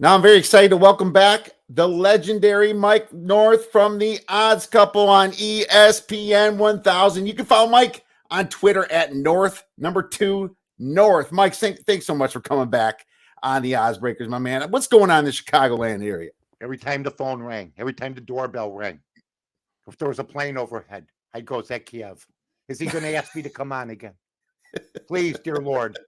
Now I'm very excited to welcome back the legendary Mike North from the Odds Couple on ESPN 1000. You can follow Mike on Twitter at North2North. Mike, thanks so much for coming back on the Odds Breakers, my man. What's going on in the Chicagoland area? Every time the phone rang, every time the doorbell rang, if there was a plane overhead, I'd go, is that Kiev? Is he going to ask me to come on again? Please, dear Lord,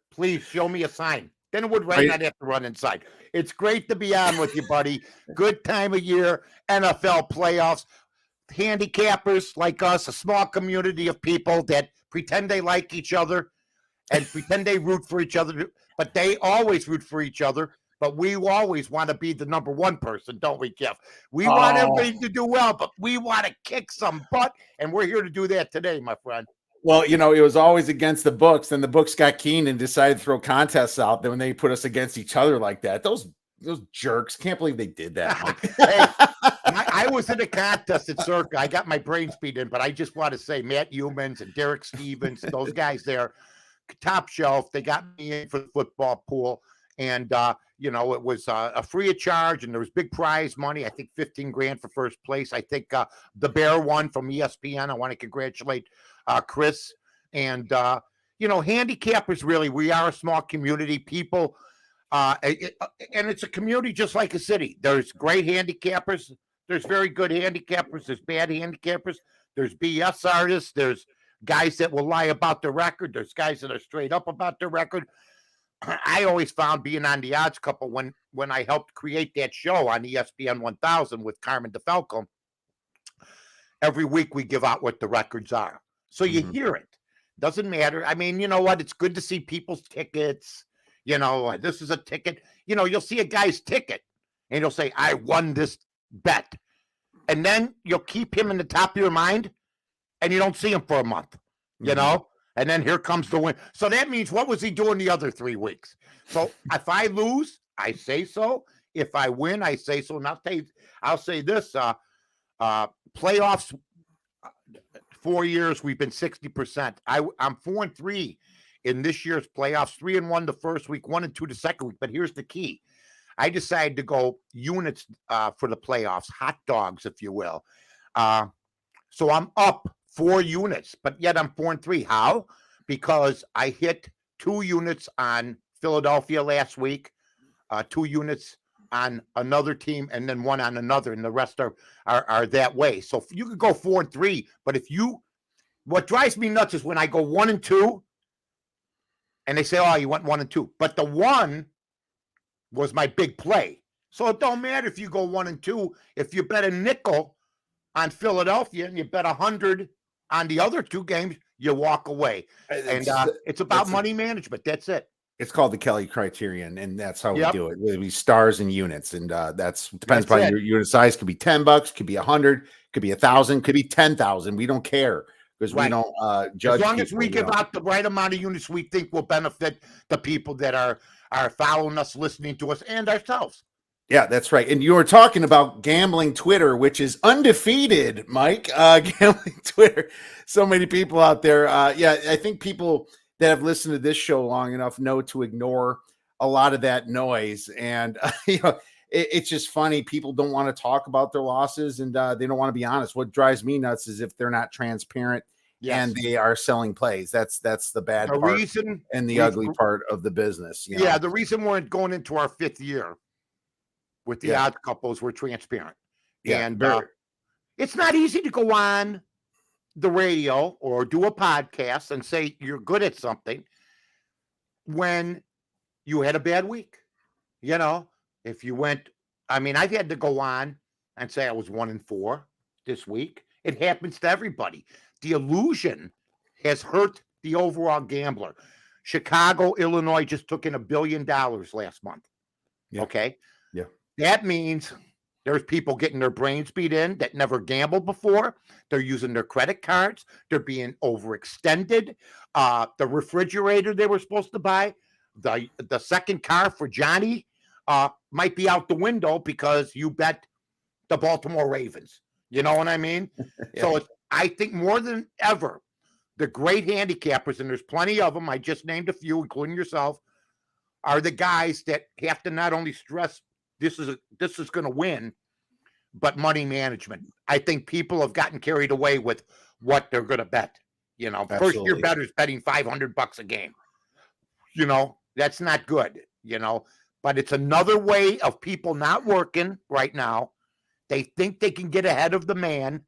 please show me a sign. Then it would rain. I'd have to run inside. It's great to be on with you, buddy. Good time of year, NFL playoffs, handicappers like us, a small community of people that pretend they like each other and pretend they root for each other, but they always root for each other. But we always want to be the number one person, don't we, Jeff? We want everybody to do well, but we want to kick some butt, and we're here to do that today, my friend. Well, it was always against the books, and the books got keen and decided to throw contests out. Then when they put us against each other like that, those jerks, can't believe they did that. Hey, I was in a contest at Circa. I got my brain speed in, but I just want to say Matt Humans and Derek Stevens, those guys there, top shelf. They got me in for the football pool, and it was a free of charge, and there was big prize money. I think 15 grand for first place. I think the Bear won from ESPN. I want to congratulate Chris. And handicappers, really, we are a small community. People, and it's a community just like a city. There's great handicappers. There's very good handicappers. There's bad handicappers. There's BS artists. There's guys that will lie about their record. There's guys that are straight up about their record. I always found being on the Odds Couple when I helped create that show on ESPN 1000 with Carmen DeFalco. Every week we give out what the records are. So you hear it. Doesn't matter. I mean, you know what? It's good to see people's tickets. This is a ticket. You'll see a guy's ticket and he'll say, I won this bet. And then you'll keep him in the top of your mind and you don't see him for a month, and then here comes the win. So that means, what was he doing the other 3 weeks? So if I lose, I say so. If I win, I say so. And I'll say this, playoffs, 4 years, we've been 60%. I'm 4-3 in this year's playoffs, 3-1 the first week, 1-2 the second week. But here's the key. I decided to go units for the playoffs, hot dogs, if you will. So I'm up 4 units, but yet I'm 4-3. How? Because I hit 2 units on Philadelphia last week, 2 units on another team, and then 1 on another, and the rest are that way. So you could go 4-3, but what drives me nuts is when I go 1-2, and they say, "Oh, you went 1-2," but the 1 was my big play. So it don't matter if you go 1-2. If you bet a nickel on Philadelphia and you bet 100 on the other 2 games, you walk away. And it's about money management. That's it. It's called the Kelly criterion, and that's how we do it. We stars and units, and depends upon your unit size. Could be $10, could be 100, could be 1,000, could be 10,000. We don't care because we don't judge. As long as we give out the right amount of units, we think will benefit the people that are following us, listening to us, and ourselves. Yeah, that's right. And you were talking about gambling Twitter, which is undefeated, Mike. Gambling Twitter. So many people out there. I think people that have listened to this show long enough know to ignore a lot of that noise. And, it's just funny. People don't want to talk about their losses, and they don't want to be honest. What drives me nuts is if they're not transparent and they are selling plays. That's the bad part and the ugly part of the business. Yeah, the reason we're going into our 5th year with the Odds Couples, we're transparent. Yeah, and it's not easy to go on the radio or do a podcast and say you're good at something when you had a bad week. If you went, I've had to go on and say I was 1-4 this week. It happens to everybody. The illusion has hurt the overall gambler. Chicago, Illinois just took in $1 billion last month. Yeah. Okay. Yeah. That means there's people getting their brains beat in that never gambled before. They're using their credit cards. They're being overextended. The refrigerator they were supposed to buy, the second car for Johnny might be out the window because you bet the Baltimore Ravens. You know what I mean? Yeah. So I think more than ever, the great handicappers, and there's plenty of them, I just named a few, including yourself, are the guys that have to not only stress this is going to win, but money management. I think people have gotten carried away with what they're going to bet. First year bettors betting $500 a game. That's not good. But it's another way of people not working right now. They think they can get ahead of the man,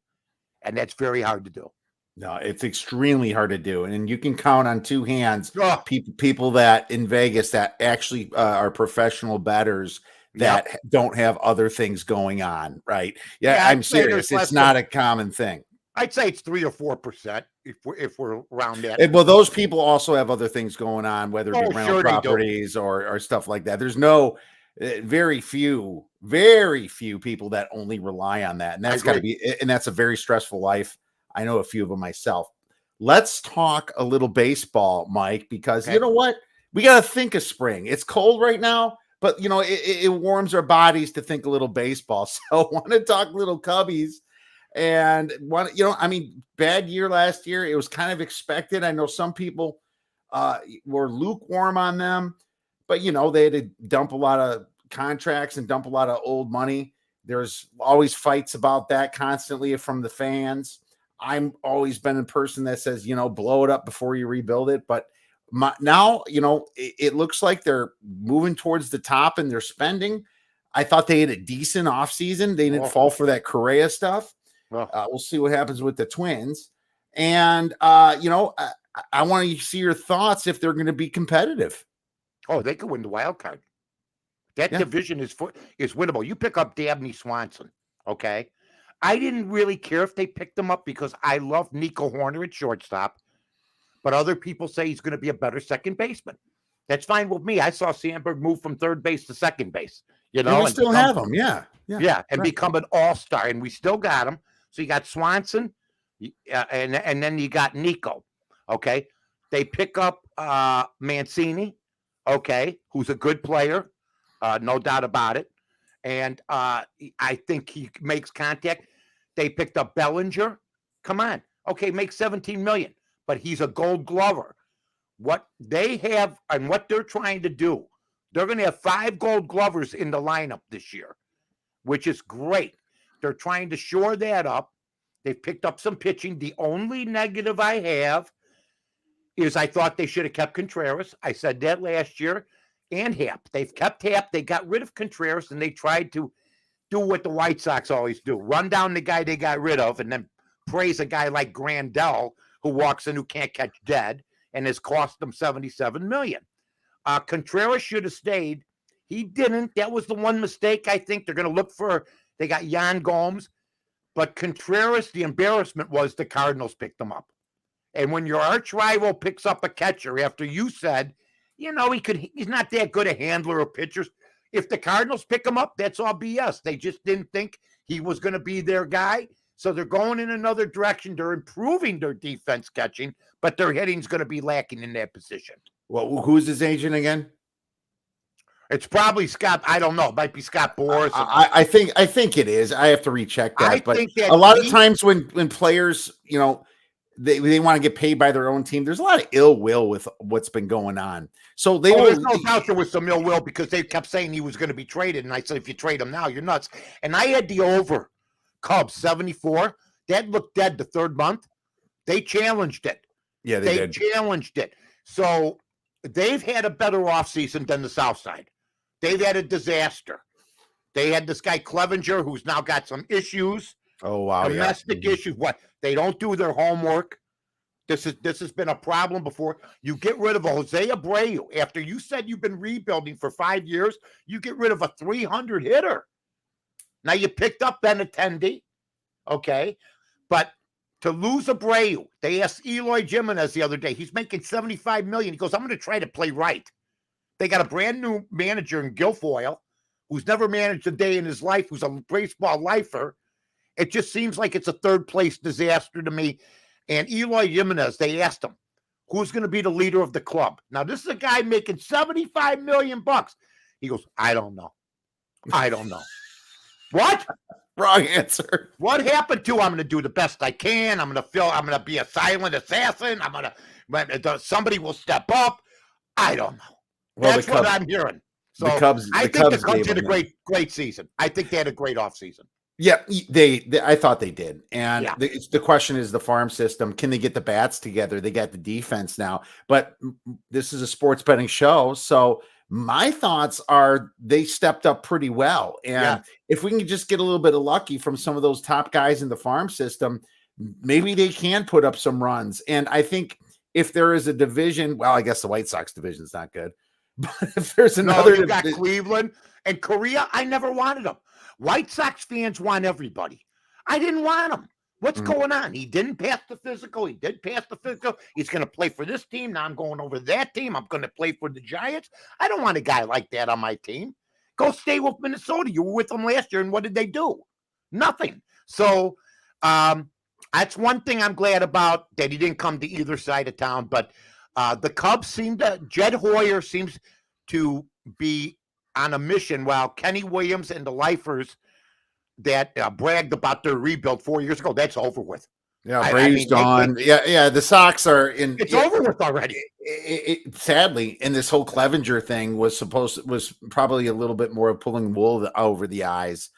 and that's very hard to do. No, it's extremely hard to do, and you can count on two hands people that in Vegas that actually are professional bettors that don't have other things going on, right? Yeah, I'm serious. It's not a common thing. I'd say it's 3 or 4% if we're around that. Well, those people also have other things going on, whether it be rental properties or stuff like that. There's no very few people that only rely on that, and that's got to be, and that's a very stressful life. I know a few of them myself. Let's talk a little baseball, Mike, because you know what? We got to think of spring. It's cold right now, but it warms our bodies to think a little baseball. So I want to talk little Cubbies. And bad year last year. It was kind of expected. I know some people were lukewarm on them, but they had to dump a lot of contracts and dump a lot of old money. There's always fights about that constantly from the fans. I'm always been a person that says, blow it up before you rebuild it. But now, it looks like they're moving towards the top and they're spending. I thought they had a decent offseason. They didn't fall for that Correa stuff. We'll see what happens with the Twins. And, I want to see your thoughts if they're going to be competitive. Oh, they could win the wild card. That division is winnable. You pick up Dabney Swanson, okay? I didn't really care if they picked him up because I love Nico Horner at shortstop, but other people say he's going to be a better second baseman. That's fine with me. I saw Sandberg move from third base to second base. And we still have him, and become an all-star, and we still got him. So you got Swanson, and then you got Nico, okay? They pick up Mancini, okay, who's a good player, no doubt about it. And I think he makes contact. They picked up Bellinger. Come on. Okay, make $17 million, but he's a gold glover. What they have and what they're trying to do, they're going to have 5 gold glovers in the lineup this year, which is great. They're trying to shore that up. They've picked up some pitching. The only negative I have is I thought they should have kept Contreras. I said that last year. And Happ. They've kept Happ. They got rid of Contreras, and they tried to do what the White Sox always do. Run down the guy they got rid of and then praise a guy like Grandel who walks in who can't catch dead and has cost them $77 million. Contreras should have stayed. He didn't. That was the one mistake I think they're going to look for. They got Yan Gomes. But Contreras, the embarrassment was the Cardinals picked him up. And when your arch rival picks up a catcher after you said, he's not that good a handler of pitchers. If the Cardinals pick him up, that's all BS. They just didn't think he was going to be their guy. So they're going in another direction. They're improving their defense catching, but their hitting's going to be lacking in that position. Well, who's his agent again? It's probably Scott. I don't know. It might be Scott Boras. I think it is. I have to recheck that. But a lot of times when players, they want to get paid by their own team, there's a lot of ill will with what's been going on. So there's no doubt there was some ill will because they kept saying he was going to be traded. And I said, if you trade him now, you're nuts. And I had the over Cubs 74. That looked dead the third month. They challenged it. Yeah, they did. Challenged it. So they've had a better offseason than the South Side. They've had a disaster. They had this guy Clevenger who's now got some issues. Oh, wow. Domestic issues. What? They don't do their homework. This has been a problem before. You get rid of a Jose Abreu. After you said you've been rebuilding for 5 years, you get rid of a 300 hitter. Now you picked up Benintendi, okay? But to lose Abreu, they asked Eloy Jimenez the other day. He's making $75 million. He goes, I'm going to try to play right. They got a brand new manager in Guilfoyle who's never managed a day in his life, who's a baseball lifer. It just seems like it's a third place disaster to me. And Eloy Jimenez, they asked him, who's going to be the leader of the club? Now, this is a guy making $75 million. He goes, I don't know. What? Wrong answer. What happened to I'm going to do the best I can. I'm going to be a silent assassin. Somebody will step up. I don't know. Well, That's what I'm hearing. So I think the Cubs had a great season. I think they had a great offseason. Yeah, I thought they did. And Yeah. the question is the farm system. Can they get the bats together? They got the defense now. But this is a sports betting show. So my thoughts are they stepped up pretty well. And if we can just get a little bit of lucky from some of those top guys in the farm system, maybe they can put up some runs. And I think if there is a division, well, I guess the White Sox division is not good. But if there's another, you got Cleveland and Korea. I never wanted them. White Sox fans want everybody. I didn't want him. What's going on? He didn't pass the physical. He did pass the physical. He's going to play for this team. Now I'm going over that team. I'm going to play for the Giants. I don't want a guy like that on my team. Go stay with Minnesota. You were with them last year, and what did they do? Nothing. So that's one thing I'm glad about, that he didn't come to either side of town. But the Cubs Jed Hoyer seems to be on a mission, while Kenny Williams and the lifers that bragged about their rebuild 4 years ago, that's over with. Yeah, Braves gone. The Sox are in. It's over with already. Sadly, and this whole Clevenger thing was probably a little bit more of pulling wool over the eyes.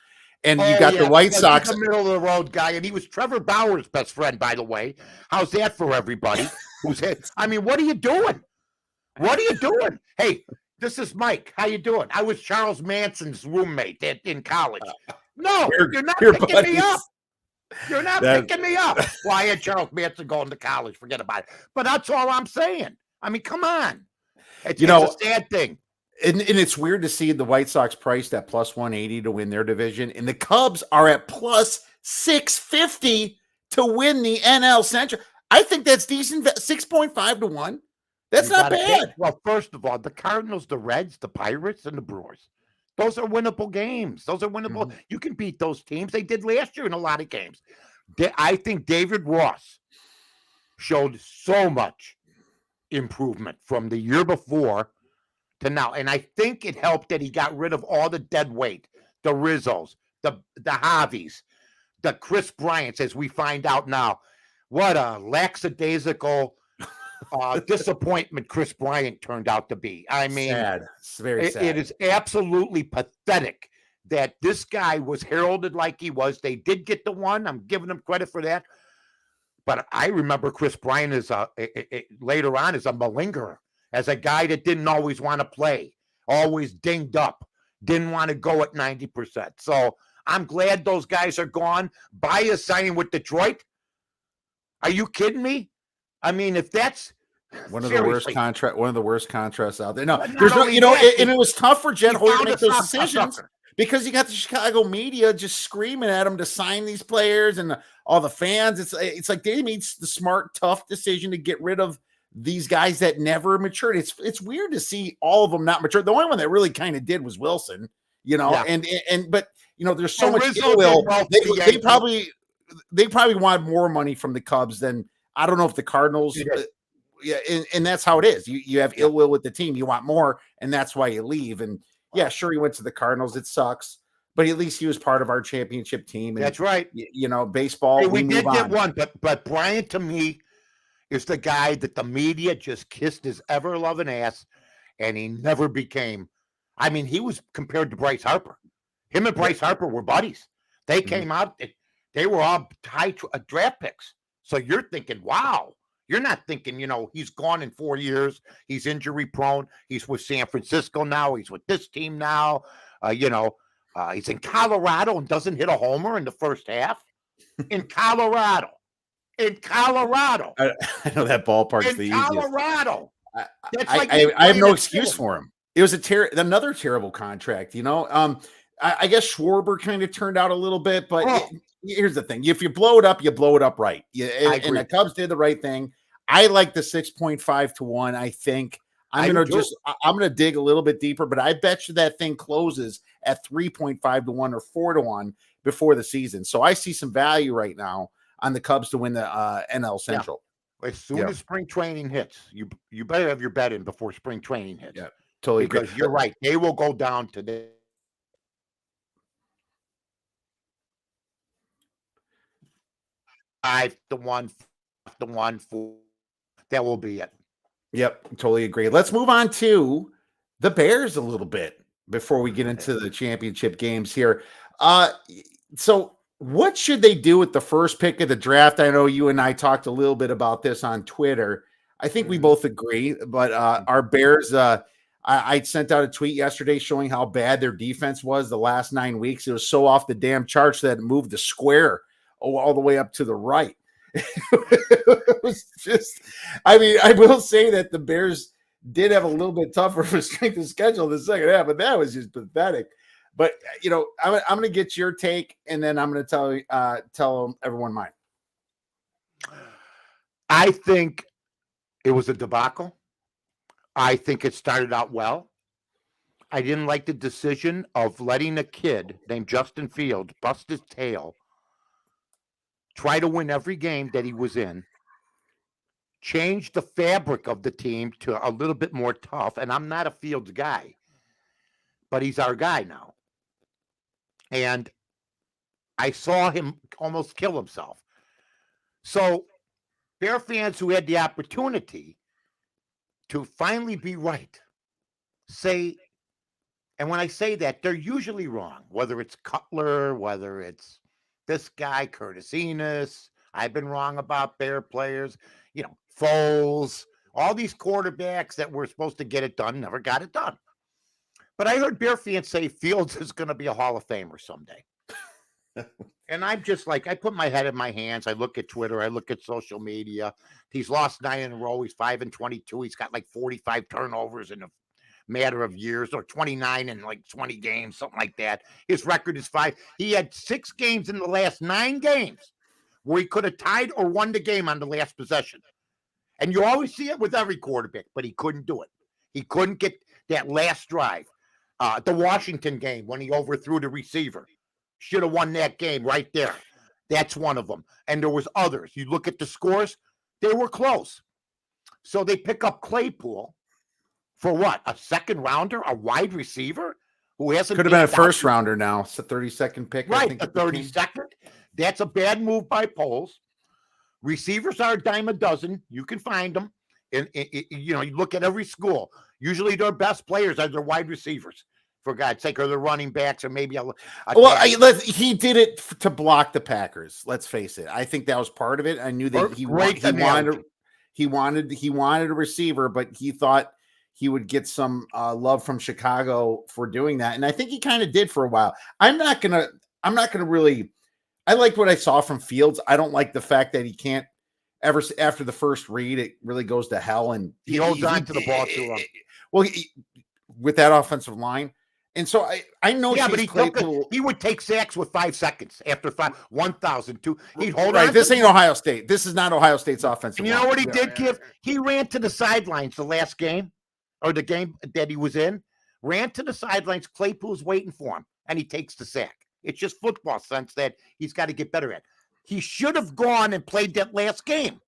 And you got the White Sox, the middle of the road guy, and he was Trevor Bauer's best friend, by the way. How's that for everybody? What are you doing? What are you doing? Hey, this is Mike. How you doing? I was Charles Manson's roommate in college. No, you're not picking me up. You're not picking me up. Well, I had Charles Manson going to college. Forget about it. But that's all I'm saying. I mean, come on. It's a sad thing. And it's weird to see the White Sox priced at plus 180 to win their division, and the Cubs are at plus 650 to win the NL Central. I think that's decent. 6.5 to 1. That's not bad. Well, first of all, the Cardinals, the Reds, the Pirates, and the Brewers. Those are winnable games. Those are winnable. Mm-hmm. You can beat those teams. They did last year in a lot of games. I think David Ross showed so much improvement from the year before to now. And I think it helped that he got rid of all the dead weight, the Rizzos, the Javis, the Chris Bryants, as we find out now. What a lackadaisical disappointment Chris Bryant turned out to be. I mean, sad. It's very sad. It is absolutely pathetic that this guy was heralded like he was. They did get the one. I'm giving him credit for that. But I remember Chris Bryant later on as a malingerer, as a guy that didn't always want to play, always dinged up, didn't want to go at 90%. So I'm glad those guys are gone. Baez signing with Detroit. Are you kidding me? I mean, if that's one of the worst contracts out there. No, there's no, and it was tough for Jed Hoyer to make those decisions because you got the Chicago media just screaming at him to sign these players and all the fans. It's like they made the smart, tough decision to get rid of these guys that never matured. It's weird to see all of them not mature. The only one that really kind of did was Wilson, but there's so much ill will. They probably want more money from the Cubs than. I don't know if the Cardinals, and that's how it is. You have ill will with the team. You want more, and that's why you leave. And sure, he went to the Cardinals. It sucks, but at least he was part of our championship team. And, that's right. Baseball. Hey, we did get one, but Bryant to me is the guy that the media just kissed his ever-loving ass, and he never became. I mean, he was compared to Bryce Harper. Him and Bryce Harper were buddies. They came out. They were all high draft picks. So you're thinking, wow. You're not thinking, he's gone in 4 years. He's injury prone. He's with San Francisco now. He's with this team now. He's in Colorado and doesn't hit a homer in the first half. In Colorado. I know that ballpark's the easiest. In Colorado. I have no excuse for him. It was another terrible contract, I guess Schwarber kind of turned out a little bit, but here's the thing. If you blow it up right. And the Cubs did the right thing. I like the 6.5 to 1. I think I'm going to dig a little bit deeper, but I bet you that thing closes at 3.5 to 1 or 4 to 1 before the season. So I see some value right now on the Cubs to win the NL Central. As soon as spring training hits, you better have your bet in before spring training hits. Yeah, totally. Because you're right. They will go down to the 5 to 1, 4. That will be it. Yep, totally agree. Let's move on to The Bears a little bit before we get into the championship games here. So what should they do with the first pick of the draft? I know you and I talked a little bit about this on Twitter. I think we both agree, but our Bears, I sent out a tweet yesterday showing how bad their defense was the last 9 weeks. It was so off the damn charts that it moved the square all the way up to the right. It was just, I mean, I will say that the Bears did have a little bit tougher of a strength of schedule in the second half, but that was just pathetic. But I'm going to get your take, and then I'm going to tell everyone mine. I think it was a debacle. I think it started out well. I didn't like the decision of letting a kid named Justin Fields bust his tail, try to win every game that he was in, change the fabric of the team to a little bit more tough. And I'm not a Fields guy, but he's our guy now. And I saw him almost kill himself. So Bear fans who had the opportunity to finally be right say, and when I say that, they're usually wrong, whether it's Cutler, whether it's this guy, Curtis Enos. I've been wrong about Bear players, Foles, all these quarterbacks that were supposed to get it done, never got it done. But I heard Bear fans say Fields is going to be a Hall of Famer someday. And I'm just like, I put my head in my hands. I look at Twitter. I look at social media. He's lost 9 in a row. He's 5-22. He's got like 45 turnovers in a matter of years, or 29 in like 20 games, something like that. His record is 5. He had 6 games in the last 9 games where he could have tied or won the game on the last possession. And you always see it with every quarterback, but he couldn't do it. He couldn't get that last drive. The Washington game when he overthrew the receiver. Should have won that game right there. That's one of them. And there was others. You look at the scores, they were close. So they pick up Claypool for what? A second rounder, a wide receiver who hasn't could have been a first rounder now. It's a 32nd pick. Right, I think a 32nd. That's a bad move by Poles. Receivers are a dime a dozen. You can find them. And you look at every school. Usually their best players are their wide receivers. For God's sake, or the running backs, or maybe he did it to block the Packers. Let's face it. I think that was part of it. I knew that he wanted a receiver, but he thought he would get some love from Chicago for doing that, and I think he kind of did for a while. I'm not gonna really. I liked what I saw from Fields. I don't like the fact that he can't ever after the first read. It really goes to hell, and he holds on to the ball too long. Well, with that offensive line. And so I know, but he would take sacks with 5 seconds after 1,002. He'd hold right. on. This ain't Ohio State. This is not Ohio State's offensive line. You know what he did give? He ran to the sidelines the last game, or the game that he was in. Ran to the sidelines. Claypool's waiting for him, and he takes the sack. It's just football sense that he's got to get better at. He should have gone and played that last game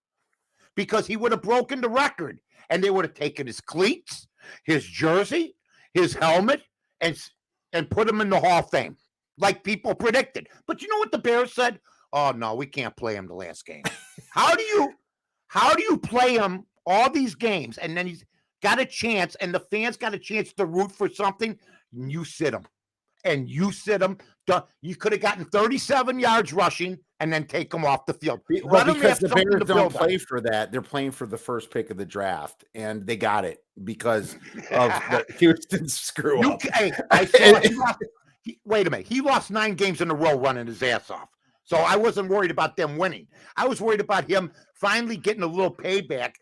because he would have broken the record, and they would have taken his cleats, his jersey, his helmet, and put him in the Hall of Fame, like people predicted. But you know what the Bears said? Oh no, we can't play him the last game. How do you play him all these games, and then he's got a chance, and the fans got a chance to root for something, and you sit him. You could have gotten 37 yards rushing and then take him off the field. Well, because the Bears don't play for that. They're playing for the first pick of the draft, and they got it because of the Houston screw up. Wait a minute. He lost 9 games in a row running his ass off. So I wasn't worried about them winning. I was worried about him finally getting a little payback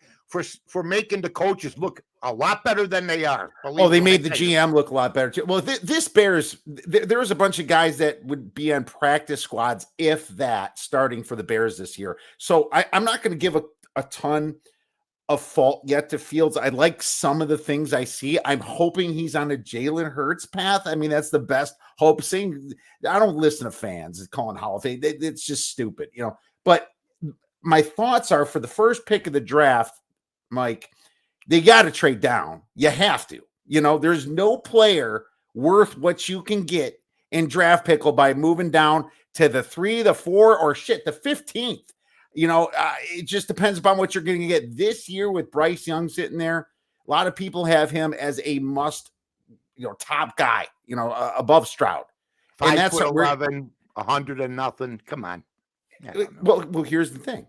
for making the coaches look a lot better than they are. They made the GM look a lot better too. Well, this Bears, there was a bunch of guys that would be on practice squads, if that, starting for the Bears this year. So I'm not going to give a ton of fault yet to Fields. I like some of the things I see. I'm hoping he's on a Jalen Hurts path. I mean, that's the best hope. Saying I don't listen to fans calling Hall of Fame. It's just stupid, But my thoughts are, for the first pick of the draft, Mike, they got to trade down. You have to. There's no player worth what you can get in draft pickle by moving down to the 3, the 4, or the 15th. It just depends upon what you're going to get this year with Bryce Young sitting there. A lot of people have him as a must top guy, above Stroud. And that's 5'11", 100 and nothing. Come on. Well, here's the thing.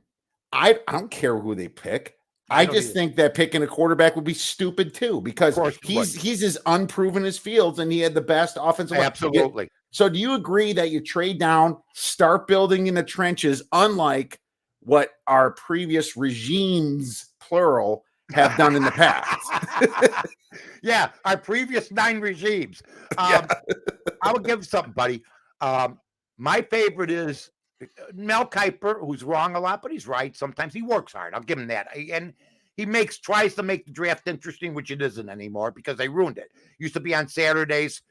I don't care who they pick. I just think that picking a quarterback would be stupid too, because he's as unproven as Fields, and he had the best offensive line. Absolutely. So do you agree that you trade down, start building in the trenches, unlike what our previous regimes, plural, have done in the past? Yeah, our previous 9 regimes. I will give you something, buddy. My favorite is Mel Kiper, who's wrong a lot, but he's right. Sometimes he works hard. I'll give him that. And he tries to make the draft interesting, which it isn't anymore because they ruined it. Used to be on Saturdays.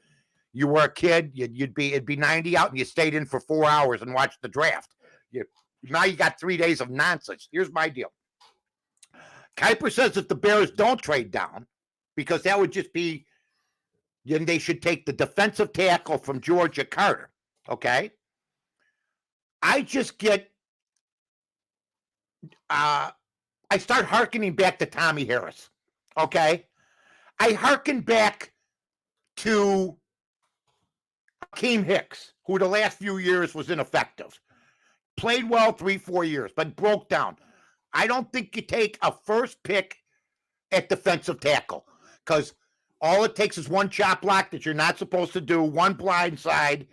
You were a kid, it'd be 90 out, and you stayed in for 4 hours and watched the draft. Now you got 3 days of nonsense. Here's my deal. Kiper says that the Bears don't trade down because that would just be, then they should take the defensive tackle from Georgia, Carter. Okay. I just get, I start hearkening back to Tommy Harris. Okay. I hearken back to Akeem Hicks, who the last few years was ineffective. Played well 3-4 years, but broke down. I don't think you take a first pick at defensive tackle because all it takes is one chop block that you're not supposed to do, one blind side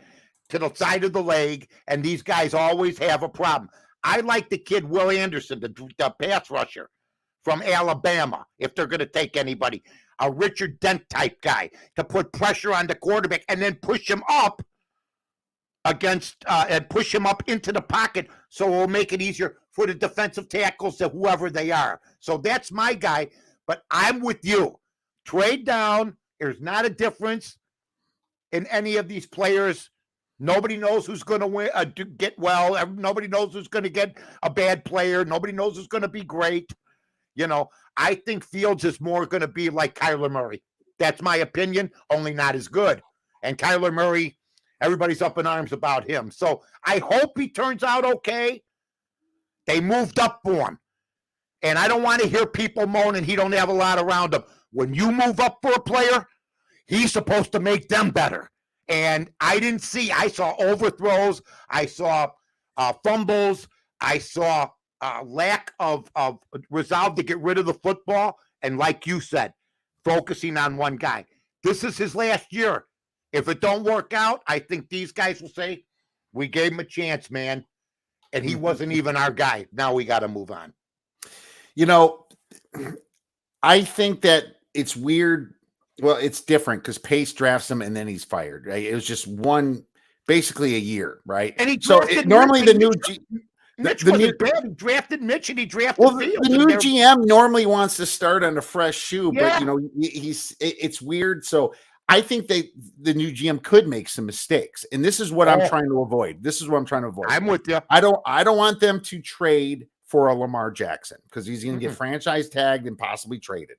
to the side of the leg, and these guys always have a problem. I like the kid Will Anderson, the pass rusher from Alabama, if they're going to take anybody, a Richard Dent type guy to put pressure on the quarterback and then push him up and push him up into the pocket, so it will make it easier for the defensive tackles to whoever they are. So that's my guy, but I'm with you. Trade down. There's not a difference in any of these players. Nobody knows who's going to get well. Nobody knows who's going to get a bad player. Nobody knows who's going to be great. I think Fields is more going to be like Kyler Murray. That's my opinion, only not as good. And Kyler Murray, everybody's up in arms about him. So I hope he turns out okay. They moved up for him. And I don't want to hear people moaning he don't have a lot around him. When you move up for a player, he's supposed to make them better. And I saw overthrows. I saw fumbles. I saw lack of resolve to get rid of the football. And like you said, focusing on one guy. This is his last year. If it don't work out, I think these guys will say, we gave him a chance, man. And he wasn't even our guy. Now we got to move on. I think that it's weird. Well, it's different because Pace drafts him and then he's fired. Right? It was just basically a year, right? And he normally the new Mitch wasn't bad. He drafted Mitch and he drafted Fields. The new GM normally wants to start on a fresh shoe, but it's weird. So I think the new GM could make some mistakes, and this is what I'm trying to avoid. I'm with you. I don't want them to trade for a Lamar Jackson because he's going to get franchise tagged and possibly traded.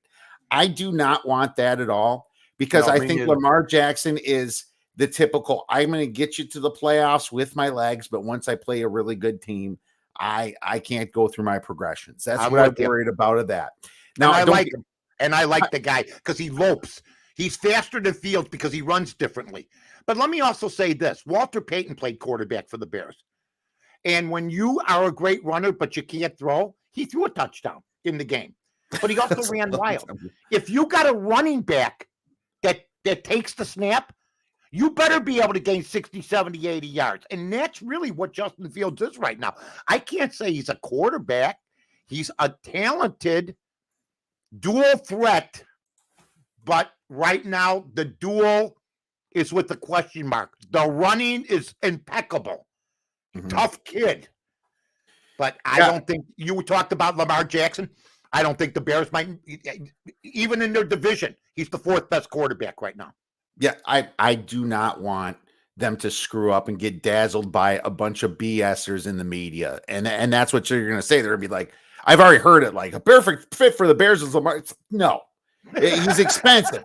I do not want that at all because I think Lamar Jackson is the typical, I'm going to get you to the playoffs with my legs, but once I play a really good team, I can't go through my progressions. That's what I'm worried about of that. Now, I like him, and I like the guy because he lopes. He's faster than Fields because he runs differently. But let me also say this. Walter Payton played quarterback for the Bears. And when you are a great runner, but you can't throw, he threw a touchdown in the game. But he also ran wild. If you got a running back that takes the snap, you better be able to gain 60, 70, 80 yards. And that's really what Justin Fields is right now. I can't say he's a quarterback. He's a talented dual threat. But right now, the duel is with the question mark. The running is impeccable. Tough kid. But I don't think you talked about Lamar Jackson. I don't think the Bears might, even in their division, he's the 4th best quarterback right now. Yeah, I do not want them to screw up and get dazzled by a bunch of BSers in the media. And that's what you're going to say. They're going to be like, I've already heard it, like a perfect fit for the Bears is Lamar. No, he's expensive.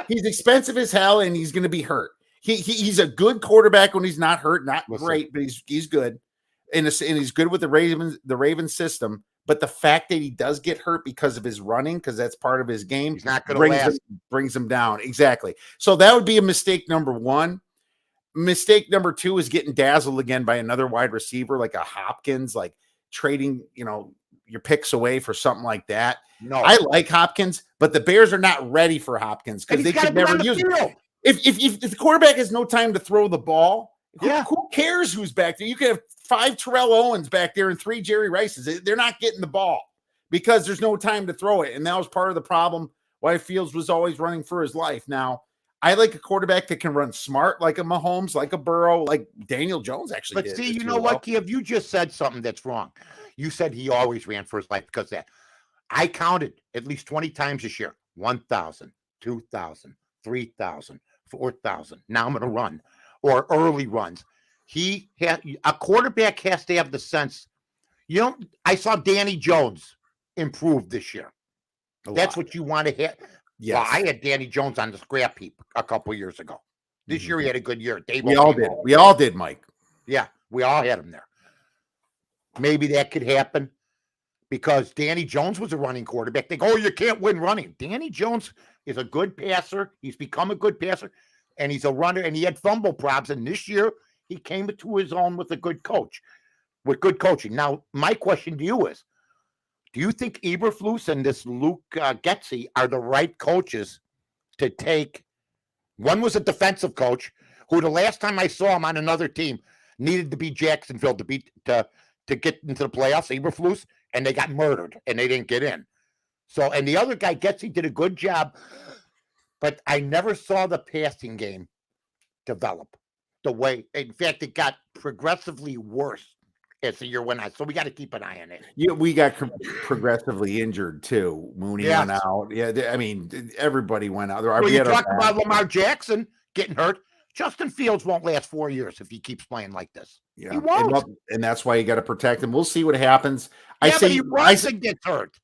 He's expensive as hell, and he's going to be hurt. He's a good quarterback when he's not hurt, not great, but he's good. And he's good with the Ravens system. But the fact that he does get hurt because of his running, because that's part of his game, He's not going to last. Brings him down. Exactly. So that would be a mistake number one. Mistake number two is getting dazzled again by another wide receiver like a Hopkins, like trading, your picks away for something like that. No, I like Hopkins, but the Bears are not ready for Hopkins because they could never use it. If the quarterback has no time to throw the ball, who cares who's back there? You could have 5 Terrell Owens back there and 3 Jerry Rices. They're not getting the ball because there's no time to throw it. And that was part of the problem why Fields was always running for his life. Now, I like a quarterback that can run smart, like a Mahomes, like a Burrow, like Daniel Jones actually did. But see, you know what, Kiev? You just said something that's wrong. You said he always ran for his life because that. I counted at least 20 times this year. 1,000, 2,000, 3,000, 4,000. Now I'm going to run. Or early runs. A quarterback has to have the sense. I saw Danny Jones improve this year. That's what you want to hit. Yes. Well, I had Danny Jones on the scrap heap a couple of years ago. This year he had a good year. We all did. We all did, Mike. Yeah, we all had him there. Maybe that could happen because Danny Jones was a running quarterback. They go, you can't win running. Danny Jones is a good passer. He's become a good passer, and he's a runner, and he had fumble problems. And this year he came to his own with a good coach, with good coaching. Now, my question to you is, do you think Eberflus and this Luke Getsy are the right coaches to take? One was a defensive coach who the last time I saw him on another team needed to beat Jacksonville to get into the playoffs, Eberflus, and they got murdered and they didn't get in. So, and the other guy, Getsy, did a good job, but I never saw the passing game develop the way. In fact, it got progressively worse as the year went on. So we got to keep an eye on it. Yeah, we got progressively injured too. Mooney went out. Yeah, I mean, everybody went out. Well, you talk about Lamar Jackson getting hurt. Justin Fields won't last 4 years if he keeps playing like this. Yeah, he won't. And that's why you got to protect him. We'll see what happens. But he runs and gets hurt.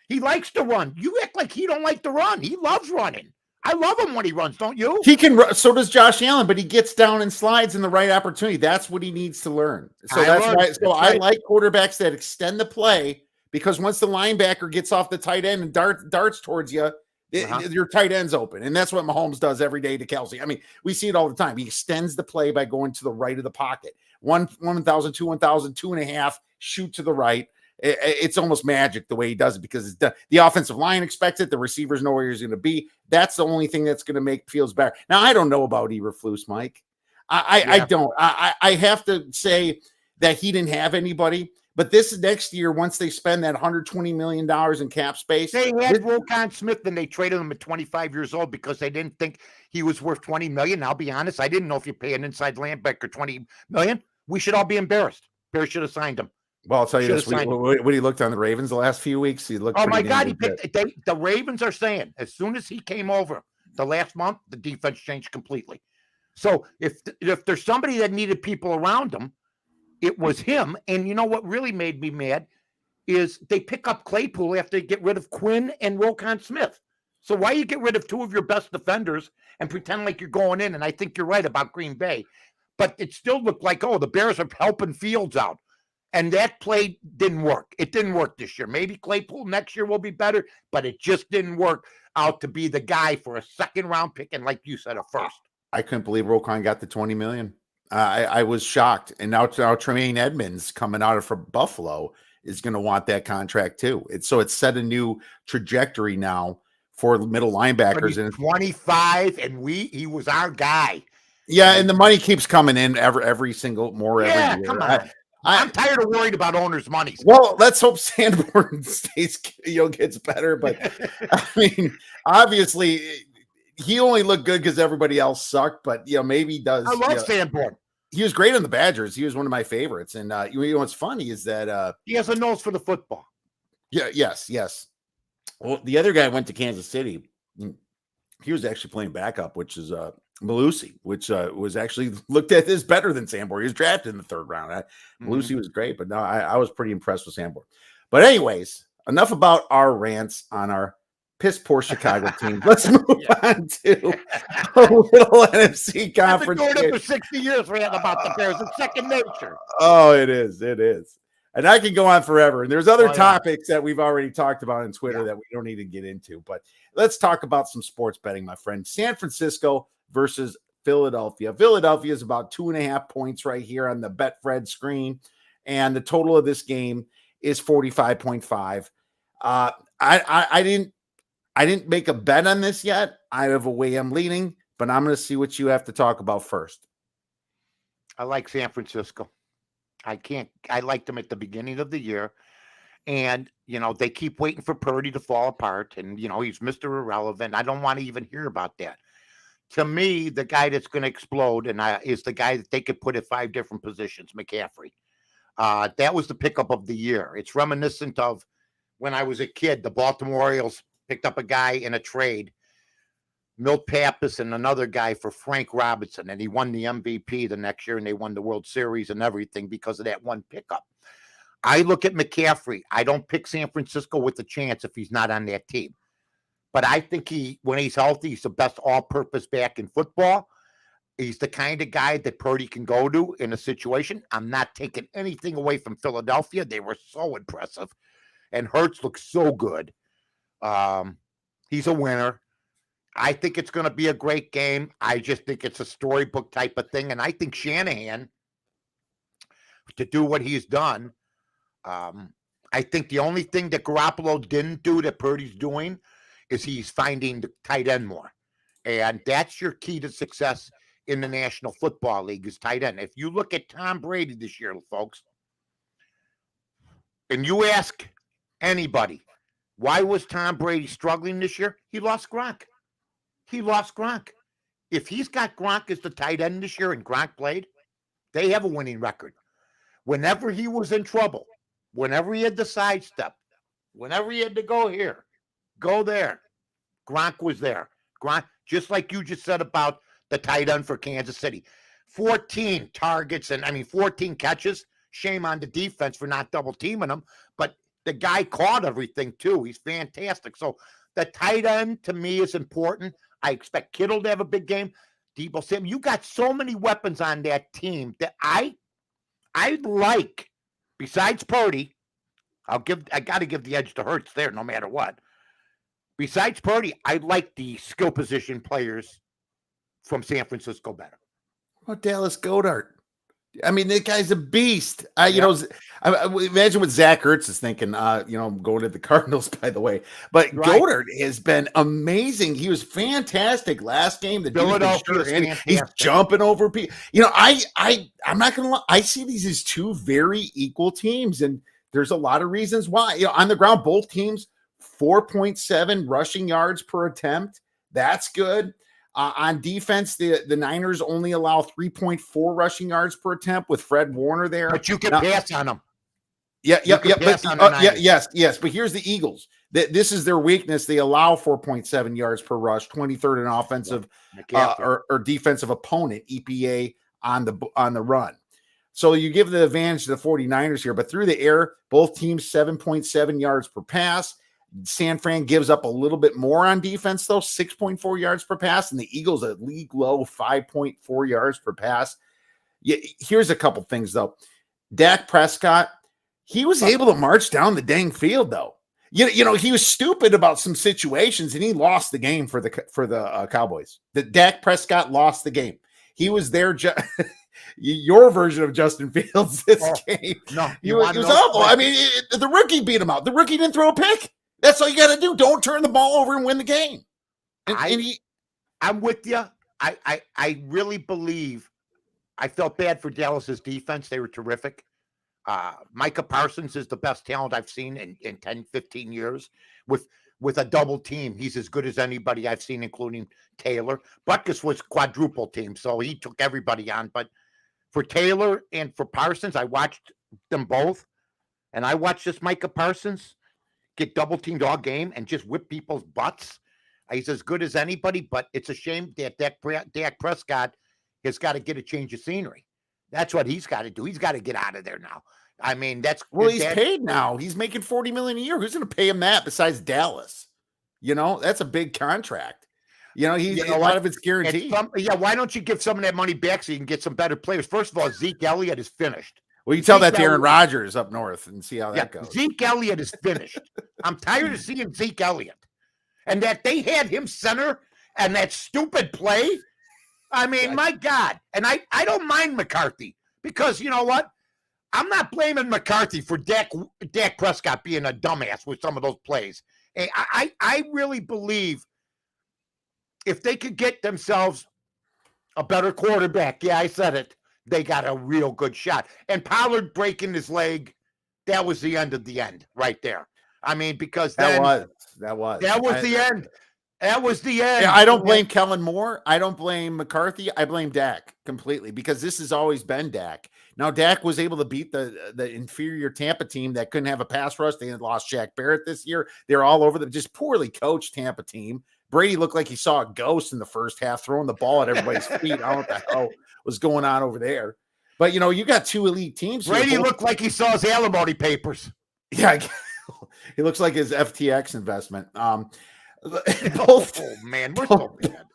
He likes to run. You act like he don't like to run. He loves running. I love him when he runs, don't you? He can run, so does Josh Allen, but he gets down and slides in the right opportunity. That's what he needs to learn. So I like quarterbacks that extend the play, because once the linebacker gets off the tight end and darts towards you, your tight end's open. And that's what Mahomes does every day to Kelsey. I mean, we see it all the time. He extends the play by going to the right of the pocket. 1,000, 2,000, 2.5, shoot to the right. It's almost magic the way he does it, because the offensive line expects it. The receivers know where he's going to be. That's the only thing that's going to make Fields better. Now, I don't know about Eberflus, Mike. I don't. I have to say that he didn't have anybody. But this next year, once they spend that $120 million in cap space. They had Roquan Smith, and they traded him at 25 years old because they didn't think he was worth $20 million. I'll be honest. I didn't know if you pay an inside linebacker $20 million. We should all be embarrassed. Bears should have signed him. Well, I'll tell you this. When he looked on the Ravens the last few weeks, he looked. Oh my God! The Ravens are saying as soon as he came over the last month, the defense changed completely. So if there's somebody that needed people around him, it was him. And you know what really made me mad is they pick up Claypool after they get rid of Quinn and Roquan Smith. So why you get rid of two of your best defenders and pretend like you're going in? And I think you're right about Green Bay, but it still looked like, oh, the Bears are helping Fields out. And that play didn't work. It didn't work this year. Maybe Claypool next year will be better, but it just didn't work out to be the guy for a second-round pick, and like you said, a first. I couldn't believe Roquan got the $20 million. I was shocked. And now Tremaine Edmonds coming out of Buffalo is going to want that contract too. It's set a new trajectory now for middle linebackers. And 25, and he was our guy. Yeah, and the money keeps coming in every year. Come on. I'm tired of worrying about owners' money. Well, let's hope Sanborn gets better. But I mean, obviously, he only looked good because everybody else sucked. But maybe he does. I love Sanborn. He was great on the Badgers. He was one of my favorites. And what's funny is that he has a nose for the football. Yeah. Yes. Well, the other guy went to Kansas City. He was actually playing backup, which is Malusi, which was actually looked at as better than Sanborn. He was drafted in the 3rd round. Malusi was great, but no, I was pretty impressed with Sanborn. But anyways, enough about our rants on our piss poor Chicago team. Let's move on to a little NFC conference. I've been doing it for 60 years, ranting about the Bears. It's second nature. Oh, it is. And I can go on forever. And there's other Oh, yeah. topics that we've already talked about on Twitter Yeah. that we don't need to get into. But let's talk about some sports betting, my friend. San Francisco versus Philadelphia. Philadelphia is about 2.5 points right here on the Betfred screen. And the total of this game is 45.5. I didn't make a bet on this yet. I have a way I'm leaning, but I'm going to see what you have to talk about first. I like San Francisco. I liked them at the beginning of the year. And, they keep waiting for Purdy to fall apart. And, he's Mr. Irrelevant. I don't want to even hear about that. To me, the guy that's going to explode is the guy that they could put at 5 different positions, McCaffrey. That was the pickup of the year. It's reminiscent of when I was a kid, the Baltimore Orioles picked up a guy in a trade, Milt Pappas and another guy for Frank Robinson, and he won the MVP the next year, and they won the World Series and everything because of that one pickup. I look at McCaffrey. I don't pick San Francisco with a chance if he's not on that team. But I think when he's healthy, he's the best all-purpose back in football. He's the kind of guy that Purdy can go to in a situation. I'm not taking anything away from Philadelphia. They were so impressive. And Hurts looks so good. He's a winner. I think it's going to be a great game. I just think it's a storybook type of thing. And I think Shanahan, to do what he's done, I think the only thing that Garoppolo didn't do that Purdy's doing is he's finding the tight end more. And that's your key to success in the National Football League is tight end. If you look at Tom Brady this year, folks, and you ask anybody, why was Tom Brady struggling this year? He lost Gronk. If he's got Gronk as the tight end this year and Gronk played, they have a winning record. Whenever he was in trouble, whenever he had to sidestep, whenever he had to go here, go there, Gronk was there. Gronk, just like you just said about the tight end for Kansas City. 14 targets and 14 catches. Shame on the defense for not double teaming him, but the guy caught everything too. He's fantastic. So the tight end to me is important. I expect Kittle to have a big game. Debo Samuel, you got so many weapons on that team that I like. Besides Purdy, I got to give the edge to Hurts there, no matter what. Besides Purdy, I like the skill position players from San Francisco better. Well, Dallas Goedert. That guy's a beast. Imagine what Zach Ertz is thinking. Going to the Cardinals, by the way. But right. Goedert has been amazing. He was fantastic last game. He's jumping over people. I'm not gonna lie. I see these as two very equal teams, and there's a lot of reasons why. On the ground, both teams 4.7 rushing yards per attempt. That's good. On defense, the Niners only allow 3.4 rushing yards per attempt with Fred Warner there. But you can pass on them. Yes. But here's the Eagles. This is their weakness. They allow 4.7 yards per rush, 23rd in offensive or defensive opponent EPA on the run. So you give the advantage to the 49ers here. But through the air, both teams 7.7 yards per pass. San Fran gives up a little bit more on defense, though, 6.4 yards per pass, and the Eagles a league low 5.4 yards per pass. Here's a couple things, though. Dak Prescott, he was able to march down the dang field, though. He was stupid about some situations, and he lost the game for the Cowboys. The Dak Prescott lost the game. He was there. Your version of Justin Fields this game. No, he was awful. The rookie beat him out. The rookie didn't throw a pick. That's all you got to do. Don't turn the ball over and win the game. I'm with you. I really believe I felt bad for Dallas's defense. They were terrific. Micah Parsons is the best talent I've seen in 10, 15 years. With a double team, he's as good as anybody I've seen, including Taylor. Butkus was quadruple team, so he took everybody on. But for Taylor and for Parsons, I watched them both. And I watched this Micah Parsons get double teamed all game and just whip people's butts. He's as good as anybody, but it's a shame that Dak Prescott has got to get a change of scenery. That's what he's got to do. He's got to get out of there now. He's paid now. He's making $40 million a year. Who's going to pay him that besides Dallas? That's a big contract. A lot of it's guaranteed. Why don't you give some of that money back so you can get some better players? First of all, Zeke Elliott is finished. Well, you tell that to Aaron Elliott. Rodgers up north and see how that goes. Zeke Elliott is finished. I'm tired of seeing Zeke Elliott. And that they had him center and that stupid play. I mean, my God. And I don't mind McCarthy because you know what? I'm not blaming McCarthy for Dak Prescott being a dumbass with some of those plays. I really believe if they could get themselves a better quarterback, yeah, I said it, they got a real good shot. And Pollard breaking his leg, that was the end of the end right there. I mean, because that was the end. That was the end. Yeah, I don't blame Kellen Moore. I don't blame McCarthy. I blame Dak completely because this has always been Dak. Now, Dak was able to beat the inferior Tampa team that couldn't have a pass rush. They had lost Shaq Barrett this year. They're all over the just poorly coached Tampa team. Brady looked like he saw a ghost in the first half, throwing the ball at everybody's feet. I don't know what the hell was going on over there. But, you know, you got two elite teams. Brady looked like he saw his alimony papers. Yeah, he looks like his FTX investment. Oh, man, we're so bad.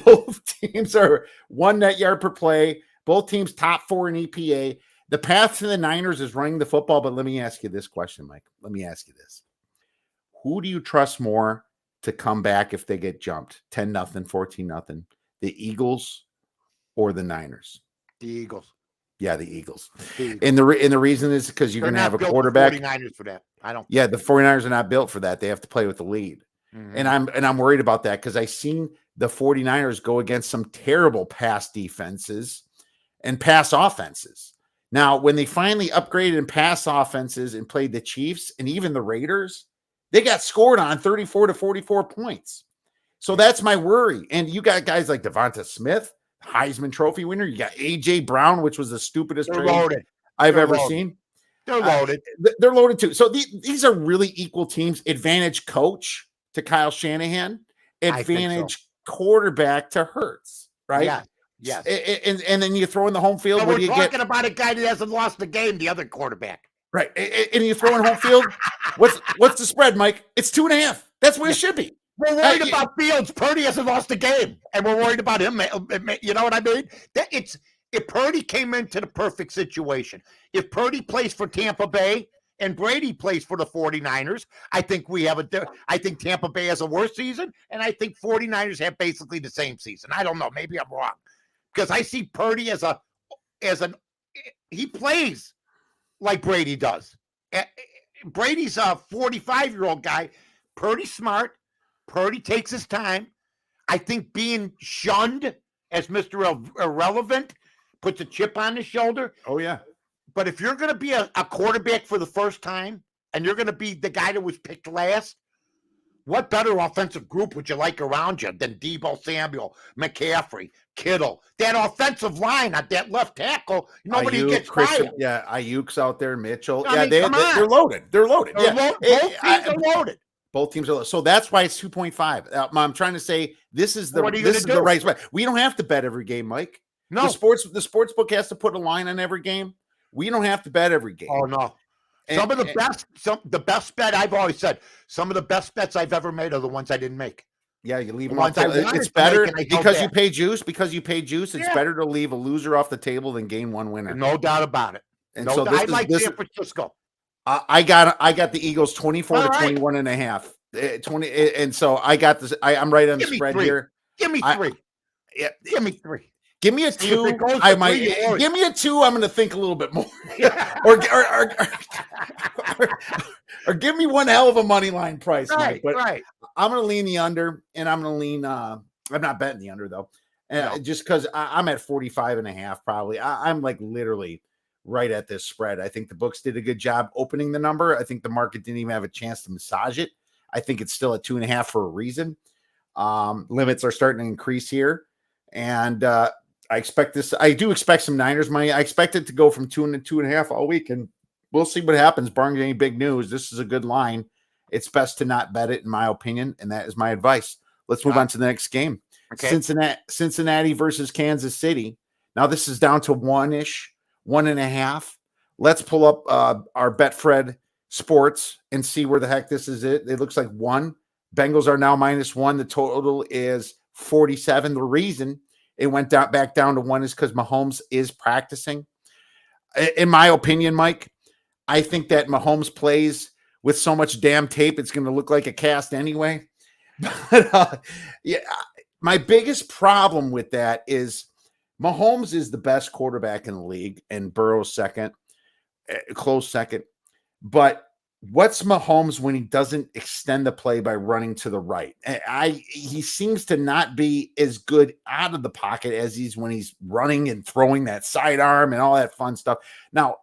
Both teams are 1 net yard per play. Both teams top 4 in EPA. The path to the Niners is running the football, but let me ask you this question, Mike. Let me ask you this. Who do you trust more to come back if they get jumped? 10-0, 14-0. The Eagles or the Niners? The Eagles. Yeah, the Eagles. And the reason is because you're going to have a quarterback. 49ers for that. Yeah, the 49ers are not built for that. They have to play with the lead. And I'm worried about that because I've seen the 49ers go against some terrible pass defenses and pass offenses. Now, when they finally upgraded in pass offenses and played the Chiefs and even the Raiders, they got scored on 34 to 44 points. So that's my worry. And you got guys like Devonta Smith, Heisman Trophy winner. You got A.J. Brown, which was the stupidest trade I've ever seen. They're loaded. They're loaded too. So these are really equal teams. Advantage coach to Kyle Shanahan, advantage quarterback to Hurts, right? Yeah. Yes. And then you throw in the home field. So we're talking about a guy that hasn't lost the game, the other quarterback. Right. And you throw in home field. What's the spread, Mike? It's 2.5. That's what it should be. We're worried about Fields. Purdy hasn't lost the game, and we're worried about him. You know what I mean? If Purdy came into the perfect situation, if Purdy plays for Tampa Bay and Brady plays for the 49ers, I think I think Tampa Bay has a worse season, and I think 49ers have basically the same season. I don't know. Maybe I'm wrong. Because I see Purdy he plays like Brady does. Brady's a 45-year-old guy. Purdy's smart. Purdy takes his time. I think being shunned as Mr. Irrelevant puts a chip on his shoulder. Oh, yeah. But if you're going to be a quarterback for the first time and you're going to be the guy that was picked last, what better offensive group would you like around you than Deebo Samuel, McCaffrey, Kittle? That offensive line at that left tackle, nobody gets fired. Yeah, Ayuk's out there, Mitchell. I mean, they're loaded. They're loaded. Both teams are loaded. Both teams are loaded. So that's why it's 2.5. I'm trying to say this is the right spot. We don't have to bet every game, Mike. No. The sports book has to put a line on every game. We don't have to bet every game. Oh, no. The best bet I've always said, some of the best bets I've ever made are the ones I didn't make. Yeah, you leave them off. It's better because you pay juice. It's better to leave a loser off the table than gain one winner. No doubt about it. And so I like San Francisco. I got the Eagles 24 to 21.5. 20, and so I got this. I'm right on the spread here. Give me 3. Give me 3. Give me a 2. I might give me a 2. I'm going to think a little bit more, or give me one hell of a money line price. Right, Mike. Right. I'm going to lean the under, and I'm going to lean. I'm not betting the under though, just because I'm at 45.5. Probably I'm like literally right at this spread. I think the books did a good job opening the number. I think the market didn't even have a chance to massage it. I think it's still at 2.5 for a reason. Limits are starting to increase here, and I expect this. I do expect some Niners money. I expect it to go from 2 to 2.5 all week, and we'll see what happens. Barring any big news, this is a good line. It's best to not bet it, in my opinion, and that is my advice. Let's move on to the next game. Okay. Cincinnati versus Kansas City. Now this is down to 1-ish, 1.5. Let's pull up our Betfred Sports and see where the heck this is. It looks like 1. Bengals are now -1. The total is 47. The reason it went back down to 1 is because Mahomes is practicing. in my opinion, Mike, I think that Mahomes plays with so much damn tape, it's going to look like a cast anyway. But yeah, my biggest problem with that is Mahomes is the best quarterback in the league, and Burrow's second, close second. But what's Mahomes when he doesn't extend the play by running to the right? He seems to not be as good out of the pocket as he's when he's running and throwing that sidearm and all that fun stuff. Now,